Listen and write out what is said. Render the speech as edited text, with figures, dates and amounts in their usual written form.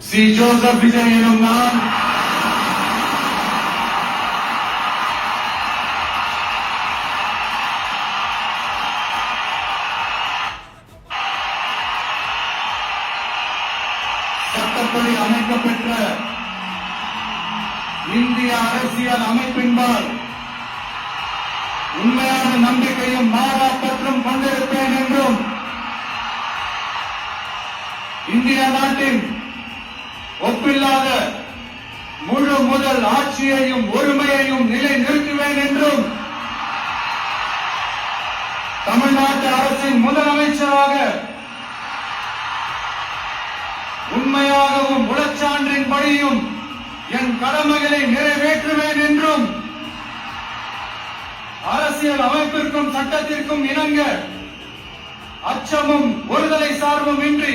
C. Joseph Vijay எனும் நான் சட்டப்படி அமைக்கப்பெற்ற இந்திய அரசியல் அமைப்பின்பால் உண்மையான நம்பிக்கையும் மாறாப்பற்றும் கொண்டிருப்பேன் என்றும் இந்திய நாட்டின் ஒப்பில்லாத முழு முதல் ஆட்சியையும் ஒருமையையும் நிலைநிறுத்துவேன் என்றும் தமிழ்நாட்டு அரசின் முதலமைச்சராக உண்மையாகவும் உளச்சான்றின்படியும் என் கடமைகளை நிறைவேற்றுவேன் என்றும் அரசியல் அமைப்பிற்கும் சட்டத்திற்கும் இணங்க அச்சமும் ஒருதலை சார்பும் இன்றி